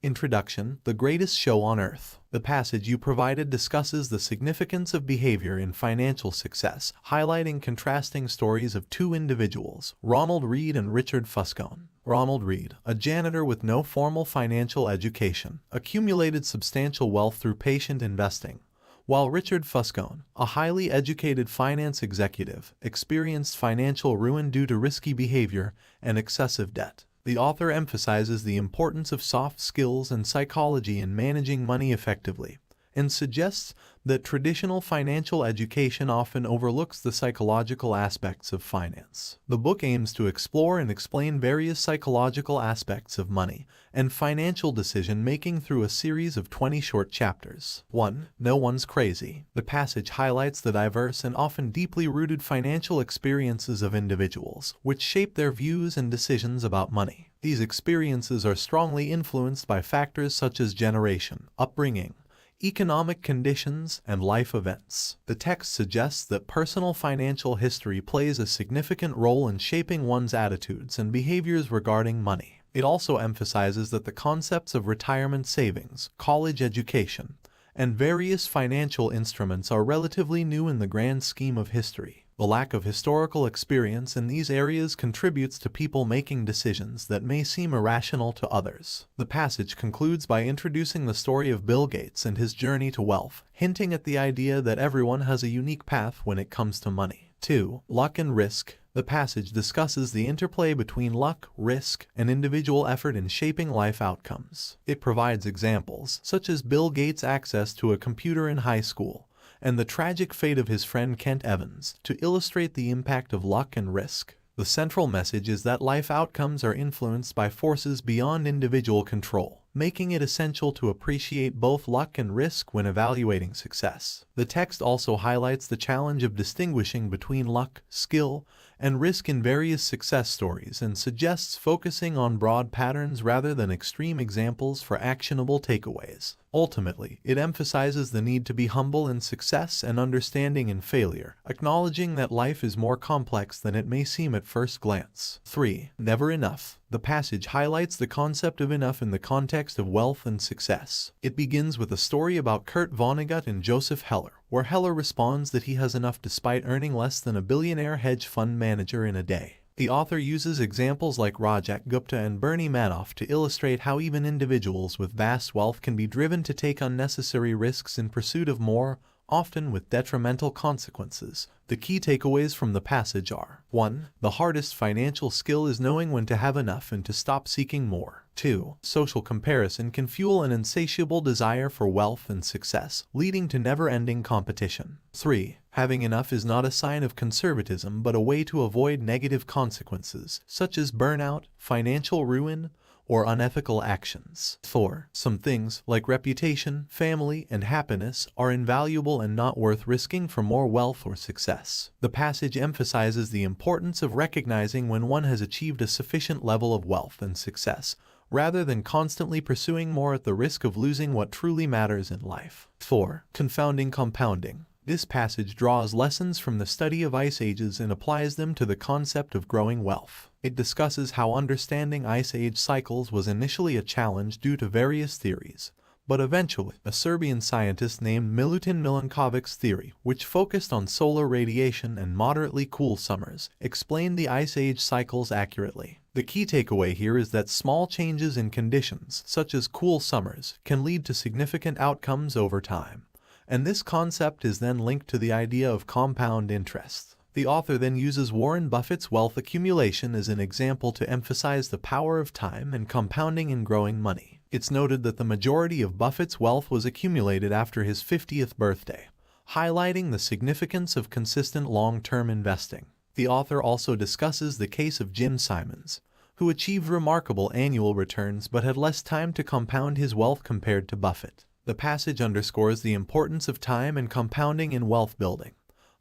Introduction: The Greatest Show on Earth. The passage you provided discusses the significance of behavior in financial success, highlighting contrasting stories of two individuals, Ronald Read and Richard Fuscone. Ronald Read, a janitor with no formal financial education, accumulated substantial wealth through patient investing, while Richard Fuscone, a highly educated finance executive, experienced financial ruin due to risky behavior and excessive debt. The author emphasizes the importance of soft skills and psychology in managing money effectively, and suggests that traditional financial education often overlooks the psychological aspects of finance. The book aims to explore and explain various psychological aspects of money and financial decision-making through a series of 20 short chapters. 1. No One's Crazy. The passage highlights the diverse and often deeply rooted financial experiences of individuals, which shape their views and decisions about money. These experiences are strongly influenced by factors such as generation, upbringing, economic conditions, and life events. The text suggests that personal financial history plays a significant role in shaping one's attitudes and behaviors regarding money. It also emphasizes that the concepts of retirement savings, college education, and various financial instruments are relatively new in the grand scheme of history. The lack of historical experience in these areas contributes to people making decisions that may seem irrational to others. The passage concludes by introducing the story of Bill Gates and his journey to wealth, hinting at the idea that everyone has a unique path when it comes to money. 2. Luck and Risk. The passage discusses the interplay between luck, risk, and individual effort in shaping life outcomes. It provides examples, such as Bill Gates' access to a computer in high school, and the tragic fate of his friend Kent Evans, to illustrate the impact of luck and risk. The central message is that life outcomes are influenced by forces beyond individual control, making it essential to appreciate both luck and risk when evaluating success. The text also highlights the challenge of distinguishing between luck, skill, and risk in various success stories and suggests focusing on broad patterns rather than extreme examples for actionable takeaways. Ultimately, it emphasizes the need to be humble in success and understanding in failure, acknowledging that life is more complex than it may seem at first glance. 3. Never Enough. The passage highlights the concept of enough in the context of wealth and success. It begins with a story about Kurt Vonnegut and Joseph Heller, where Heller responds that he has enough despite earning less than a billionaire hedge fund manager in a day. The author uses examples like Rajat Gupta and Bernie Madoff to illustrate how even individuals with vast wealth can be driven to take unnecessary risks in pursuit of more, often with detrimental consequences. The key takeaways from the passage are: 1. The hardest financial skill is knowing when to have enough and to stop seeking more. 2. Social comparison can fuel an insatiable desire for wealth and success, leading to never-ending competition. 3. Having enough is not a sign of conservatism but a way to avoid negative consequences, such as burnout, financial ruin, or unethical actions. 4. Some things, like reputation, family, and happiness, are invaluable and not worth risking for more wealth or success. The passage emphasizes the importance of recognizing when one has achieved a sufficient level of wealth and success, rather than constantly pursuing more at the risk of losing what truly matters in life. 4. Confounding compounding. This passage draws lessons from the study of ice ages and applies them to the concept of growing wealth. It discusses how understanding ice age cycles was initially a challenge due to various theories, but eventually, a Serbian scientist named Milutin Milankovic's theory, which focused on solar radiation and moderately cool summers, explained the ice age cycles accurately. The key takeaway here is that small changes in conditions, such as cool summers, can lead to significant outcomes over time. And this concept is then linked to the idea of compound interest. The author then uses Warren Buffett's wealth accumulation as an example to emphasize the power of time and compounding in growing money. It's noted that the majority of Buffett's wealth was accumulated after his 50th birthday, highlighting the significance of consistent long-term investing. The author also discusses the case of Jim Simons, who achieved remarkable annual returns but had less time to compound his wealth compared to Buffett. The passage underscores the importance of time and compounding in wealth building,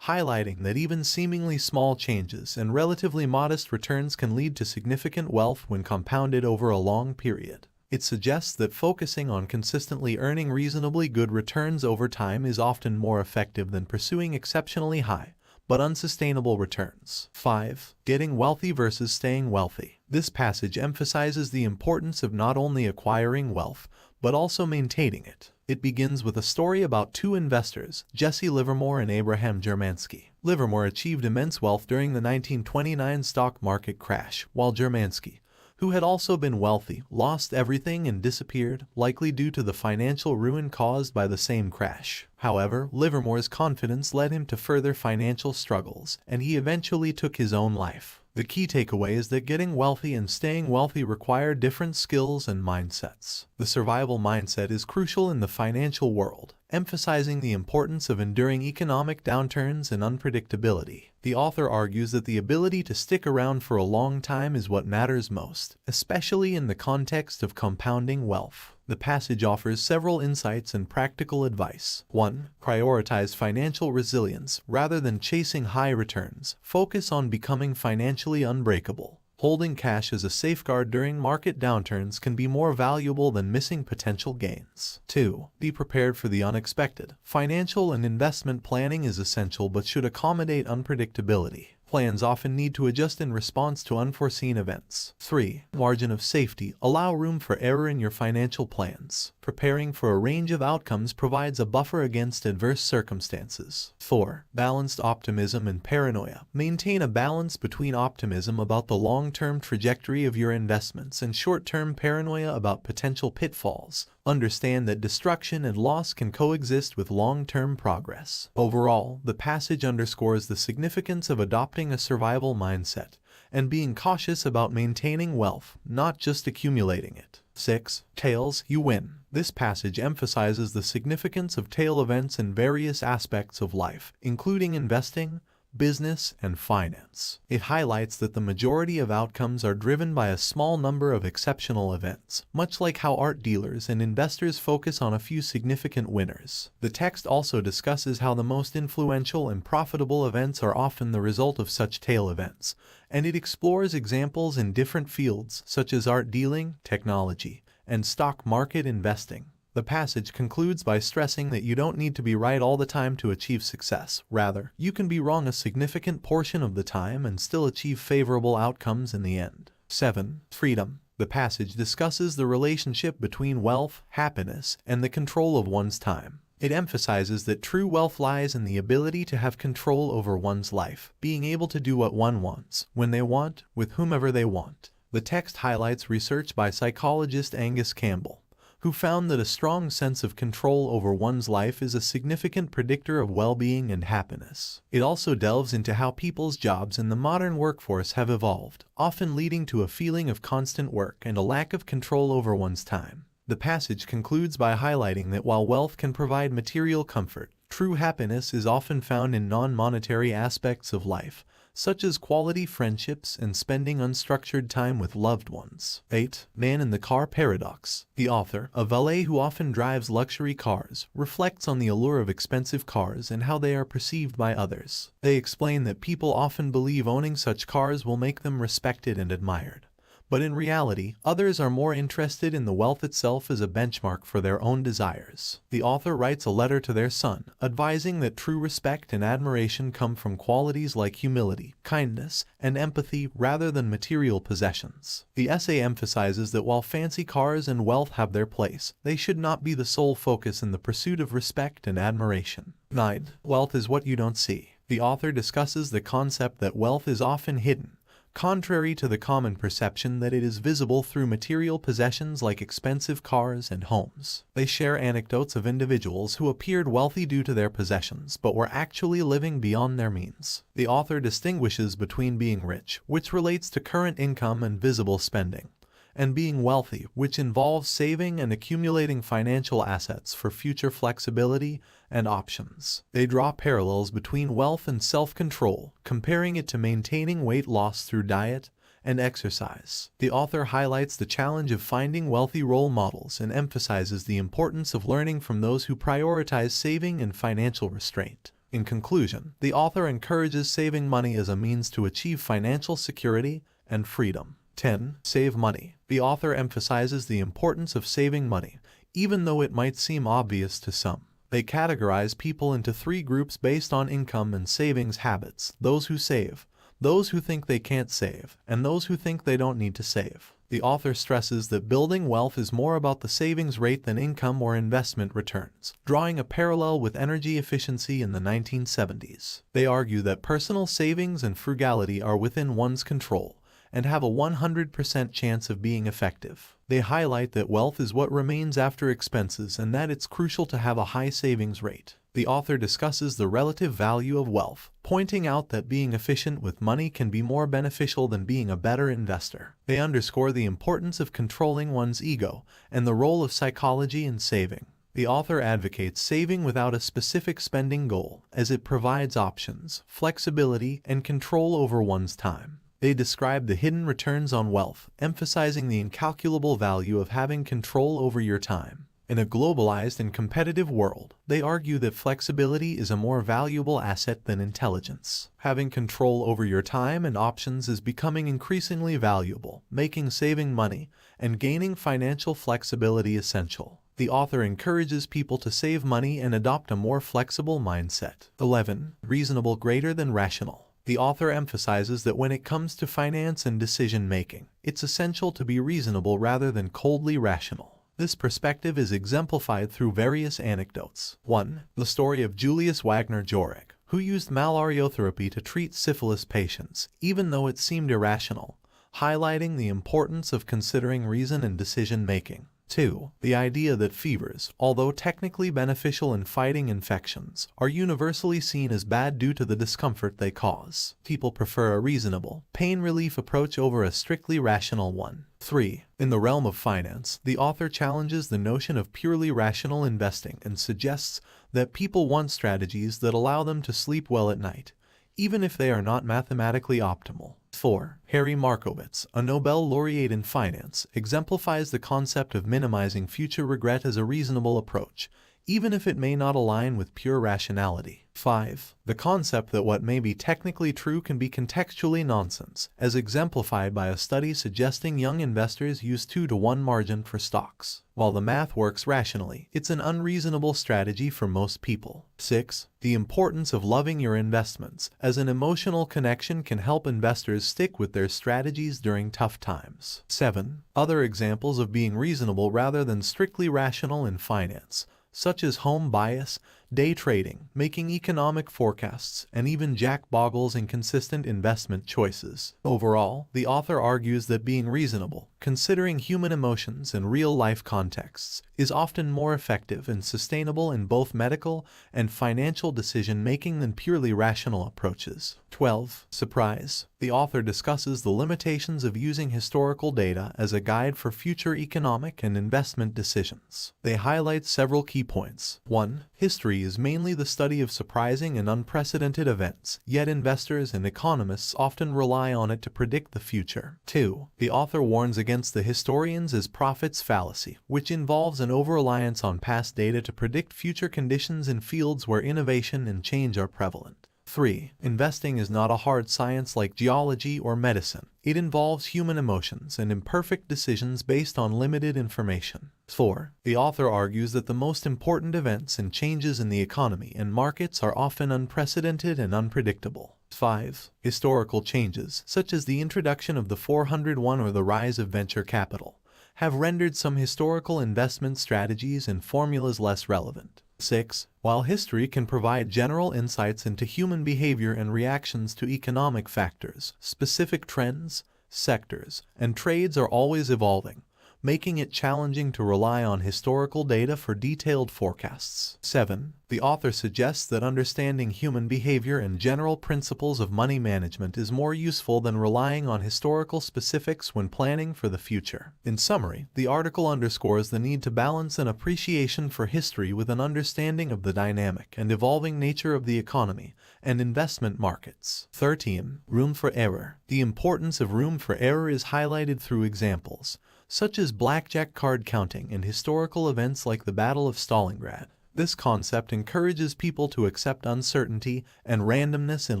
highlighting that even seemingly small changes and relatively modest returns can lead to significant wealth when compounded over a long period. It suggests that focusing on consistently earning reasonably good returns over time is often more effective than pursuing exceptionally high, but unsustainable returns. 5. Getting wealthy versus staying wealthy. This passage emphasizes the importance of not only acquiring wealth, but also maintaining it. It begins with a story about two investors, Jesse Livermore and Abraham Germansky. Livermore achieved immense wealth during the 1929 stock market crash, while Germansky, who had also been wealthy, lost everything and disappeared, likely due to the financial ruin caused by the same crash. However, Livermore's confidence led him to further financial struggles, and he eventually took his own life. The key takeaway is that getting wealthy and staying wealthy require different skills and mindsets. The survival mindset is crucial in the financial world, emphasizing the importance of enduring economic downturns and unpredictability. The author argues that the ability to stick around for a long time is what matters most, especially in the context of compounding wealth. The passage offers several insights and practical advice. 1. Prioritize financial resilience. Rather than chasing high returns, focus on becoming financially unbreakable. Holding cash as a safeguard during market downturns can be more valuable than missing potential gains. 2. Be prepared for the unexpected. Financial and investment planning is essential but should accommodate unpredictability. Plans often need to adjust in response to unforeseen events. 3. Margin of safety. Allow room for error in your financial plans. Preparing for a range of outcomes provides a buffer against adverse circumstances. 4. Balanced optimism and paranoia. Maintain a balance between optimism about the long-term trajectory of your investments and short-term paranoia about potential pitfalls. Understand that destruction and loss can coexist with long-term progress. Overall, the passage underscores the significance of adopting a survival mindset and being cautious about maintaining wealth, not just accumulating it. 6. Tails, you win. This passage emphasizes the significance of tail events in various aspects of life, including investing, business, and finance. It highlights that the majority of outcomes are driven by a small number of exceptional events, much like how art dealers and investors focus on a few significant winners. The text also discusses how the most influential and profitable events are often the result of such tail events, and it explores examples in different fields such as art dealing, technology, and stock market investing. The passage concludes by stressing that you don't need to be right all the time to achieve success. Rather, you can be wrong a significant portion of the time and still achieve favorable outcomes in the end. 7. Freedom. The passage discusses the relationship between wealth, happiness, and the control of one's time. It emphasizes that true wealth lies in the ability to have control over one's life, being able to do what one wants, when they want, with whomever they want. The text highlights research by psychologist Angus Campbell, who found that a strong sense of control over one's life is a significant predictor of well-being and happiness. It also delves into how people's jobs in the modern workforce have evolved, often leading to a feeling of constant work and a lack of control over one's time. The passage concludes by highlighting that while wealth can provide material comfort, true happiness is often found in non-monetary aspects of life, such as quality friendships and spending unstructured time with loved ones. 8. Man in the Car Paradox. The author, a valet who often drives luxury cars, reflects on the allure of expensive cars and how they are perceived by others. They explain that people often believe owning such cars will make them respected and admired. But in reality, others are more interested in the wealth itself as a benchmark for their own desires. The author writes a letter to their son, advising that true respect and admiration come from qualities like humility, kindness, and empathy rather than material possessions. The essay emphasizes that while fancy cars and wealth have their place, they should not be the sole focus in the pursuit of respect and admiration. 9. Wealth is what you don't see. The author discusses the concept that wealth is often hidden, contrary to the common perception that it is visible through material possessions like expensive cars and homes. They share anecdotes of individuals who appeared wealthy due to their possessions but were actually living beyond their means. The author distinguishes between being rich, which relates to current income and visible spending, and being wealthy, which involves saving and accumulating financial assets for future flexibility and options. They draw parallels between wealth and self-control, comparing it to maintaining weight loss through diet and exercise. The author highlights the challenge of finding wealthy role models and emphasizes the importance of learning from those who prioritize saving and financial restraint. In conclusion, the author encourages saving money as a means to achieve financial security and freedom. 10. Save money. The author emphasizes the importance of saving money, even though it might seem obvious to some. They categorize people into 3 groups based on income and savings habits: those who save, those who think they can't save, and those who think they don't need to save. The author stresses that building wealth is more about the savings rate than income or investment returns, drawing a parallel with energy efficiency in the 1970s. They argue that personal savings and frugality are within one's control and have a 100% chance of being effective. They highlight that wealth is what remains after expenses and that it's crucial to have a high savings rate. The author discusses the relative value of wealth, pointing out that being efficient with money can be more beneficial than being a better investor. They underscore the importance of controlling one's ego and the role of psychology in saving. The author advocates saving without a specific spending goal, as it provides options, flexibility, and control over one's time. They describe the hidden returns on wealth, emphasizing the incalculable value of having control over your time. In a globalized and competitive world, they argue that flexibility is a more valuable asset than intelligence. Having control over your time and options is becoming increasingly valuable, making saving money and gaining financial flexibility essential. The author encourages people to save money and adopt a more flexible mindset. 11. Reasonable greater than rational. The author emphasizes that when it comes to finance and decision-making, it's essential to be reasonable rather than coldly rational. This perspective is exemplified through various anecdotes. 1. The story of Julius Wagner-Jauregg, who used malariotherapy to treat syphilis patients, even though it seemed irrational, highlighting the importance of considering reason and decision-making. 2. The idea that fevers, although technically beneficial in fighting infections, are universally seen as bad due to the discomfort they cause. People prefer a reasonable, pain relief approach over a strictly rational one. 3. In the realm of finance, the author challenges the notion of purely rational investing and suggests that people want strategies that allow them to sleep well at night, even if they are not mathematically optimal. 4. Harry Markowitz, a Nobel laureate in finance, exemplifies the concept of minimizing future regret as a reasonable approach, even if it may not align with pure rationality. 5. The concept that what may be technically true can be contextually nonsense, as exemplified by a study suggesting young investors use 2-to-1 margin for stocks. While the math works rationally, it's an unreasonable strategy for most people. 6. The importance of loving your investments, as an emotional connection can help investors stick with their strategies during tough times. 7. Other examples of being reasonable rather than strictly rational in finance, such as home bias, day trading, making economic forecasts, and even Jack Bogle's inconsistent investment choices. Overall, the author argues that being reasonable, considering human emotions and real-life contexts, is often more effective and sustainable in both medical and financial decision-making than purely rational approaches. 12. Surprise. The author discusses the limitations of using historical data as a guide for future economic and investment decisions. They highlight several key points. 1. History is mainly the study of surprising and unprecedented events, yet investors and economists often rely on it to predict the future. 2. The author warns against the historians as prophets fallacy, which involves an over-reliance on past data to predict future conditions in fields where innovation and change are prevalent. 3. Investing is not a hard science like geology or medicine. It involves human emotions and imperfect decisions based on limited information. 4. The author argues that the most important events and changes in the economy and markets are often unprecedented and unpredictable. 5. Historical changes, such as the introduction of the 401 or the rise of venture capital, have rendered some historical investment strategies and formulas less relevant. 6. While history can provide general insights into human behavior and reactions to economic factors, specific trends, sectors, and trades are always evolving, making it challenging to rely on historical data for detailed forecasts. 7. The author suggests that understanding human behavior and general principles of money management is more useful than relying on historical specifics when planning for the future. In summary, the article underscores the need to balance an appreciation for history with an understanding of the dynamic and evolving nature of the economy and investment markets. 13. Room for error. The importance of room for error is highlighted through examples, such as blackjack card counting and historical events like the Battle of Stalingrad. This concept encourages people to accept uncertainty and randomness in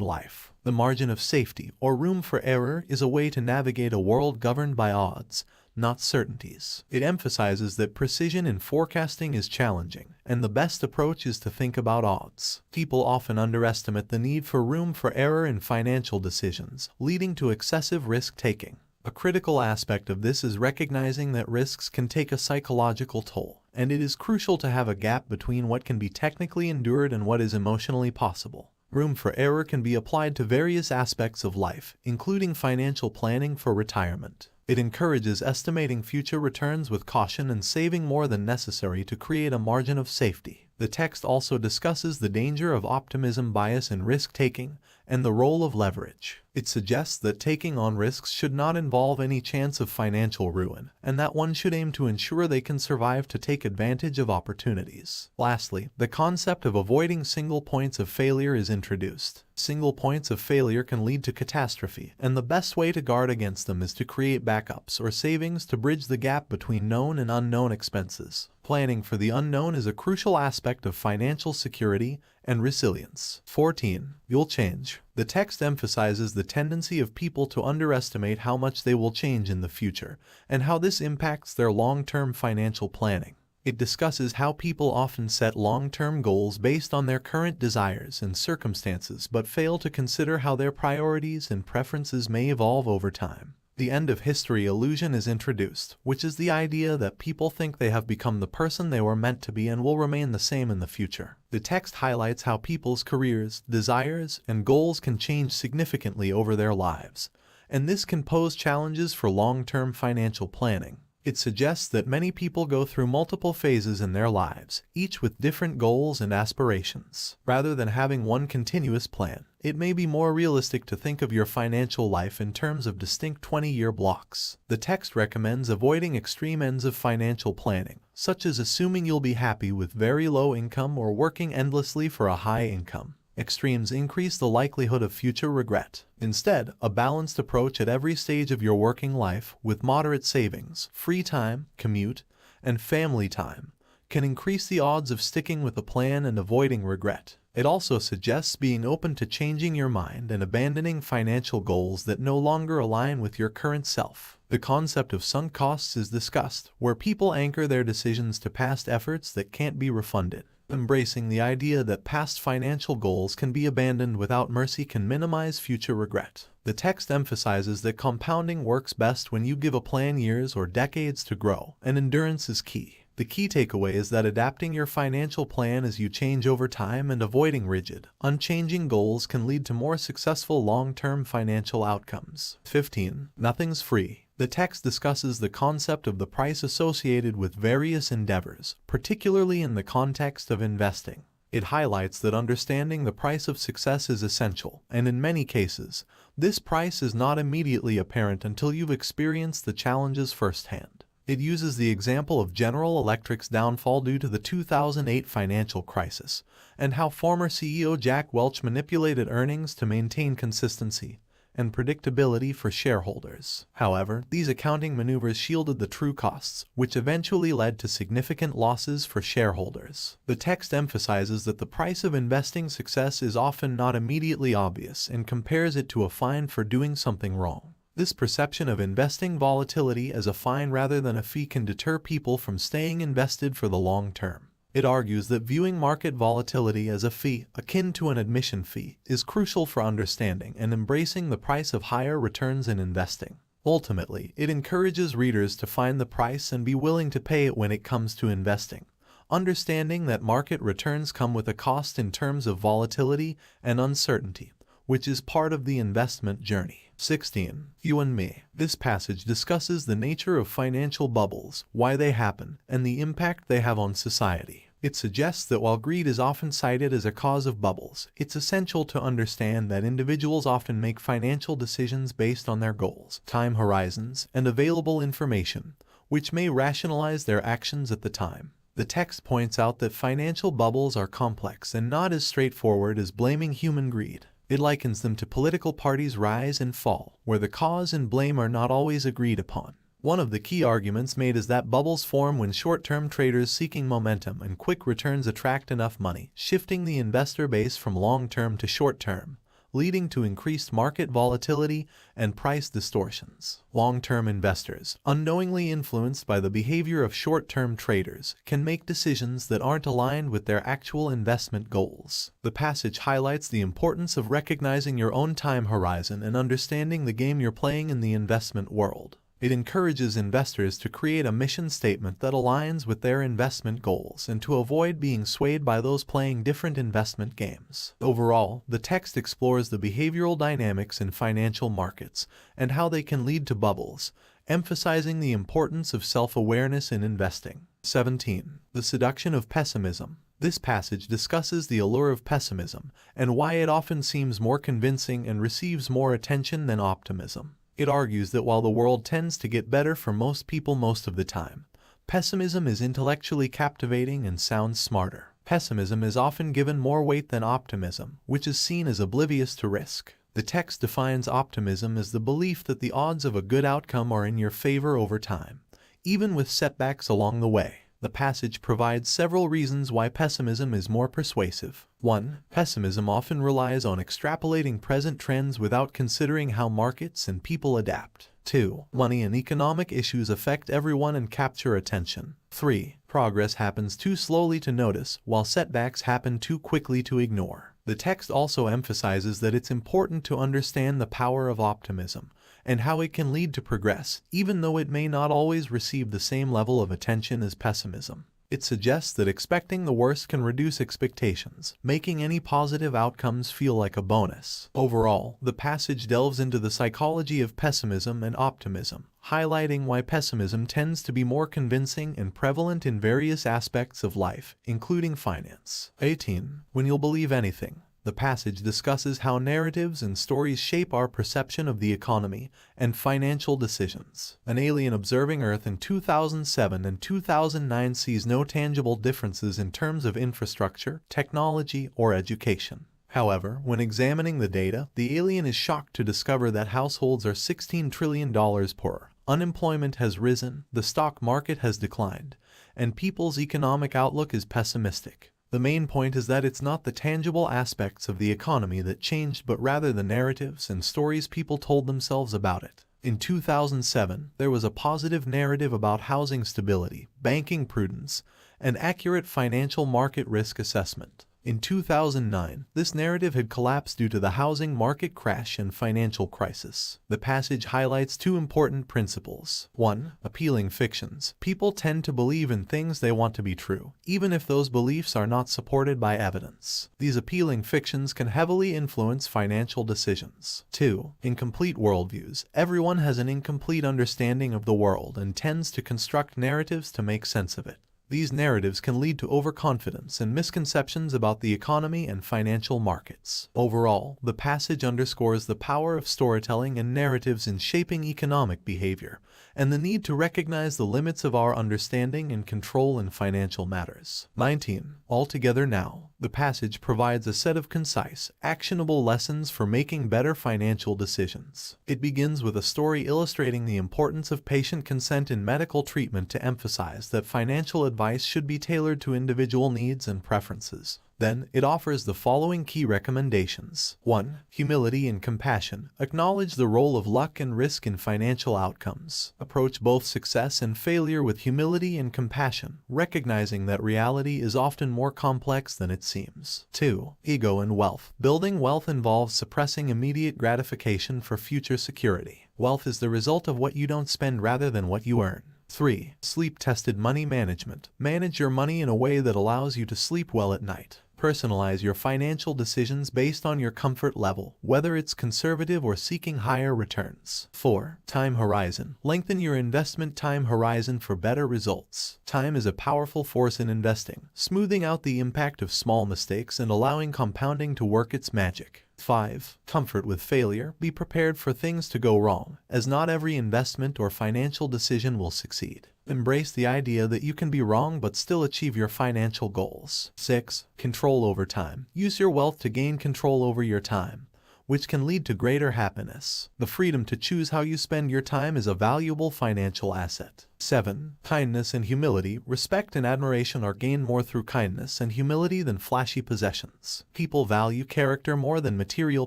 life. The margin of safety, or room for error, is a way to navigate a world governed by odds, not certainties. It emphasizes that precision in forecasting is challenging, and the best approach is to think about odds. People often underestimate the need for room for error in financial decisions, leading to excessive risk-taking. A critical aspect of this is recognizing that risks can take a psychological toll, and it is crucial to have a gap between what can be technically endured and what is emotionally possible. Room for error can be applied to various aspects of life, including financial planning for retirement. It encourages estimating future returns with caution and saving more than necessary to create a margin of safety. The text also discusses the danger of optimism bias in risk-taking and the role of leverage. It suggests that taking on risks should not involve any chance of financial ruin, and that one should aim to ensure they can survive to take advantage of opportunities. Lastly, the concept of avoiding single points of failure is introduced. Single points of failure can lead to catastrophe, and the best way to guard against them is to create backups or savings to bridge the gap between known and unknown expenses. Planning for the unknown is a crucial aspect of financial security and resilience. 14. You'll change. The text emphasizes the tendency of people to underestimate how much they will change in the future, and how this impacts their long-term financial planning. It discusses how people often set long-term goals based on their current desires and circumstances but fail to consider how their priorities and preferences may evolve over time. The end of history illusion is introduced, which is the idea that people think they have become the person they were meant to be and will remain the same in the future. The text highlights how people's careers, desires, and goals can change significantly over their lives, and this can pose challenges for long-term financial planning. It suggests that many people go through multiple phases in their lives, each with different goals and aspirations. Rather than having one continuous plan, it may be more realistic to think of your financial life in terms of distinct 20-year blocks. The text recommends avoiding extreme ends of financial planning, such as assuming you'll be happy with very low income or working endlessly for a high income. Extremes increase the likelihood of future regret. Instead, a balanced approach at every stage of your working life, with moderate savings, free time, commute, and family time, can increase the odds of sticking with a plan and avoiding regret. It also suggests being open to changing your mind and abandoning financial goals that no longer align with your current self. The concept of sunk costs is discussed, where people anchor their decisions to past efforts that can't be refunded. Embracing the idea that past financial goals can be abandoned without mercy can minimize future regret. The text emphasizes that compounding works best when you give a plan years or decades to grow, and endurance is key. The key takeaway is that adapting your financial plan as you change over time and avoiding rigid, unchanging goals can lead to more successful long-term financial outcomes. 15. Nothing's free. The text discusses the concept of the price associated with various endeavors, particularly in the context of investing. It highlights that understanding the price of success is essential, and in many cases, this price is not immediately apparent until you've experienced the challenges firsthand. It uses the example of General Electric's downfall due to the 2008 financial crisis, and how former CEO Jack Welch manipulated earnings to maintain consistency and predictability for shareholders. However, these accounting maneuvers shielded the true costs, which eventually led to significant losses for shareholders. The text emphasizes that the price of investing success is often not immediately obvious and compares it to a fine for doing something wrong. This perception of investing volatility as a fine rather than a fee can deter people from staying invested for the long term. It argues that viewing market volatility as a fee, akin to an admission fee, is crucial for understanding and embracing the price of higher returns in investing. Ultimately, it encourages readers to find the price and be willing to pay it when it comes to investing, understanding that market returns come with a cost in terms of volatility and uncertainty, which is part of the investment journey. 16. You and me. This passage discusses the nature of financial bubbles, why they happen, and the impact they have on society. It suggests that while greed is often cited as a cause of bubbles, it's essential to understand that individuals often make financial decisions based on their goals, time horizons, and available information, which may rationalize their actions at the time. The text points out that financial bubbles are complex and not as straightforward as blaming human greed. It likens them to political parties' rise and fall, where the cause and blame are not always agreed upon. One of the key arguments made is that bubbles form when short-term traders seeking momentum and quick returns attract enough money, shifting the investor base from long-term to short-term, leading to increased market volatility and price distortions. Long-term investors, unknowingly influenced by the behavior of short-term traders, can make decisions that aren't aligned with their actual investment goals. The passage highlights the importance of recognizing your own time horizon and understanding the game you're playing in the investment world. It encourages investors to create a mission statement that aligns with their investment goals and to avoid being swayed by those playing different investment games. Overall, the text explores the behavioral dynamics in financial markets and how they can lead to bubbles, emphasizing the importance of self-awareness in investing. 17. The seduction of pessimism. This passage discusses the allure of pessimism and why it often seems more convincing and receives more attention than optimism. It argues that while the world tends to get better for most people most of the time, pessimism is intellectually captivating and sounds smarter. Pessimism is often given more weight than optimism, which is seen as oblivious to risk. The text defines optimism as the belief that the odds of a good outcome are in your favor over time, even with setbacks along the way. The passage provides several reasons why pessimism is more persuasive. 1. Pessimism often relies on extrapolating present trends without considering how markets and people adapt. 2. Money and economic issues affect everyone and capture attention. 3. Progress happens too slowly to notice, while setbacks happen too quickly to ignore. The text also emphasizes that it's important to understand the power of optimism and how it can lead to progress, even though it may not always receive the same level of attention as pessimism. It suggests that expecting the worst can reduce expectations, making any positive outcomes feel like a bonus. Overall, the passage delves into the psychology of pessimism and optimism, highlighting why pessimism tends to be more convincing and prevalent in various aspects of life, including finance. 18. When you'll believe anything. The passage discusses how narratives and stories shape our perception of the economy and financial decisions. An alien observing Earth in 2007 and 2009 sees no tangible differences in terms of infrastructure, technology, or education. However, when examining the data, the alien is shocked to discover that households are $16 trillion poorer, unemployment has risen, the stock market has declined, and people's economic outlook is pessimistic. The main point is that it's not the tangible aspects of the economy that changed, but rather the narratives and stories people told themselves about it. In 2007, there was a positive narrative about housing stability, banking prudence, and accurate financial market risk assessment. In 2009, this narrative had collapsed due to the housing market crash and financial crisis. The passage highlights two important principles. 1. Appealing fictions. People tend to believe in things they want to be true, even if those beliefs are not supported by evidence. These appealing fictions can heavily influence financial decisions. 2. Incomplete worldviews. Everyone has an incomplete understanding of the world and tends to construct narratives to make sense of it. These narratives can lead to overconfidence and misconceptions about the economy and financial markets. Overall, the passage underscores the power of storytelling and narratives in shaping economic behavior, and the need to recognize the limits of our understanding and control in financial matters. 19. Altogether now, the passage provides a set of concise, actionable lessons for making better financial decisions. It begins with a story illustrating the importance of patient consent in medical treatment to emphasize that financial advice should be tailored to individual needs and preferences. Then, it offers the following key recommendations. 1. Humility and compassion. Acknowledge the role of luck and risk in financial outcomes. Approach both success and failure with humility and compassion, recognizing that reality is often more complex than it seems. 2. Ego and wealth. Building wealth involves suppressing immediate gratification for future security. Wealth is the result of what you don't spend rather than what you earn. 3. Sleep-tested money management. Manage your money in a way that allows you to sleep well at night. Personalize your financial decisions based on your comfort level, whether it's conservative or seeking higher returns. 4. Time horizon. Lengthen your investment time horizon for better results. Time is a powerful force in investing, smoothing out the impact of small mistakes and allowing compounding to work its magic. 5. Comfort with failure. Be prepared for things to go wrong, as not every investment or financial decision will succeed. Embrace the idea that you can be wrong but still achieve your financial goals. 6. Control over time. Use your wealth to gain control over your time, which can lead to greater happiness. The freedom to choose how you spend your time is a valuable financial asset. 7. Kindness and humility. Respect and admiration are gained more through kindness and humility than flashy possessions. People value character more than material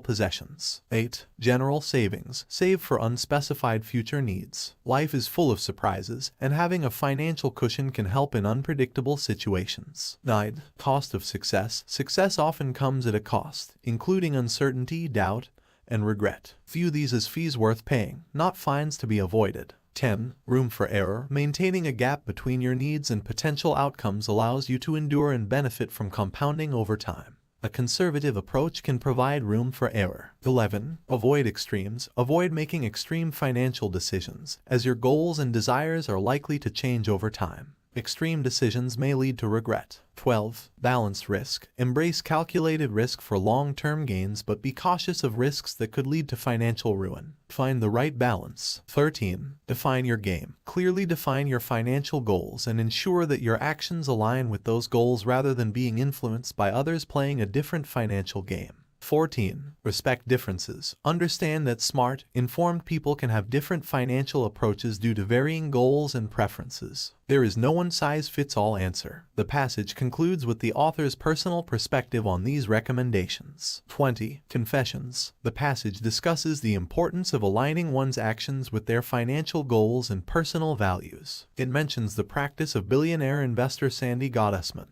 possessions. 8. General savings. Save for unspecified future needs. Life is full of surprises, and having a financial cushion can help in unpredictable situations. 9. Cost of success. Success often comes at a cost, including uncertainty, doubt, and regret. View these as fees worth paying, not fines to be avoided. 10. Room for error. Maintaining a gap between your needs and potential outcomes allows you to endure and benefit from compounding over time. A conservative approach can provide room for error. 11. Avoid extremes. Avoid making extreme financial decisions, as your goals and desires are likely to change over time. Extreme decisions may lead to regret. 12. Balanced risk. Embrace calculated risk for long-term gains, but be cautious of risks that could lead to financial ruin. Find the right balance. 13. Define your game. Clearly define your financial goals and ensure that your actions align with those goals rather than being influenced by others playing a different financial game. 14. Respect differences. Understand that smart, informed people can have different financial approaches due to varying goals and preferences. There is no one-size-fits-all answer. The passage concludes with the author's personal perspective on these recommendations. 20. Confessions. The passage discusses the importance of aligning one's actions with their financial goals and personal values. It mentions the practice of billionaire investor Sandy Gottesman,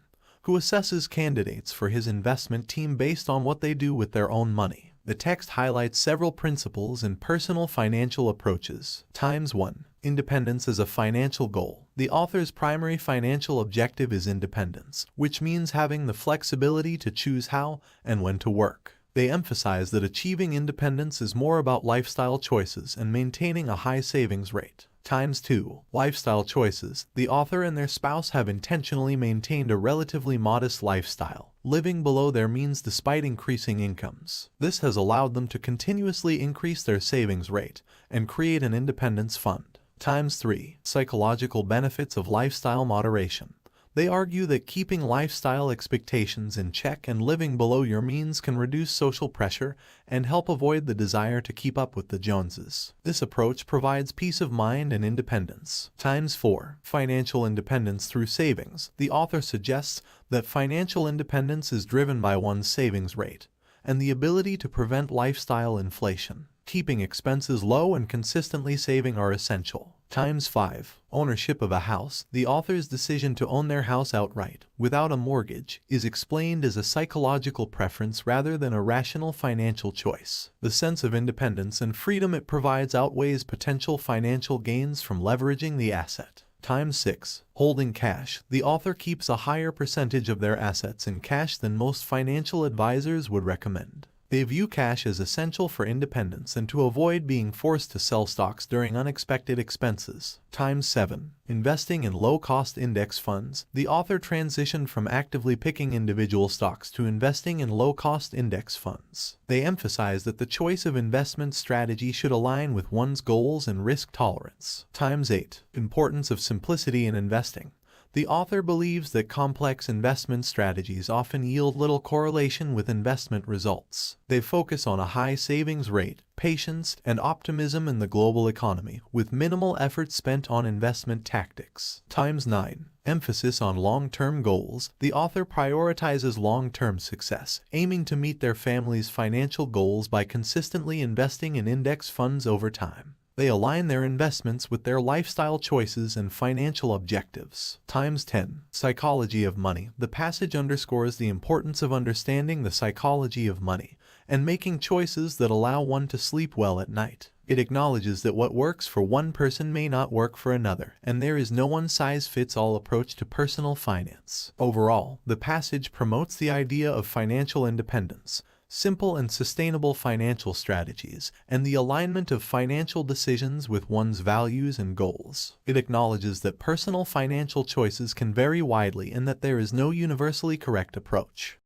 who assesses candidates for his investment team based on what they do with their own money. The text highlights several principles and personal financial approaches. 1. Independence as a financial goal. The author's primary financial objective is independence, which means having the flexibility to choose how and when to work. They emphasize that achieving independence is more about lifestyle choices and maintaining a high savings rate. 2. Lifestyle choices. The author and their spouse have intentionally maintained a relatively modest lifestyle, living below their means despite increasing incomes. This has allowed them to continuously increase their savings rate and create an independence fund. 3. Psychological benefits of lifestyle moderation. They argue that keeping lifestyle expectations in check and living below your means can reduce social pressure and help avoid the desire to keep up with the Joneses. This approach provides peace of mind and independence. 4. Financial independence through savings. The author suggests that financial independence is driven by one's savings rate and the ability to prevent lifestyle inflation. Keeping expenses low and consistently saving are essential. 5. Ownership of a house. The author's decision to own their house outright, without a mortgage, is explained as a psychological preference rather than a rational financial choice. The sense of independence and freedom it provides outweighs potential financial gains from leveraging the asset. 6. Holding cash. The author keeps a higher percentage of their assets in cash than most financial advisors would recommend. They view cash as essential for independence and to avoid being forced to sell stocks during unexpected expenses. 7. Investing in low-cost index funds. The author transitioned from actively picking individual stocks to investing in low-cost index funds. They emphasize that the choice of investment strategy should align with one's goals and risk tolerance. 8. Importance of simplicity in investing. The author believes that complex investment strategies often yield little correlation with investment results. They focus on a high savings rate, patience, and optimism in the global economy, with minimal effort spent on investment tactics. 9. Emphasis on long-term goals. The author prioritizes long-term success, aiming to meet their family's financial goals by consistently investing in index funds over time. They align their investments with their lifestyle choices and financial objectives. 10. Psychology of money. The passage underscores the importance of understanding the psychology of money and making choices that allow one to sleep well at night. It acknowledges that what works for one person may not work for another, and there is no one-size-fits-all approach to personal finance. Overall, the passage promotes the idea of financial independence, simple and sustainable financial strategies, and the alignment of financial decisions with one's values and goals. It acknowledges that personal financial choices can vary widely and that there is no universally correct approach.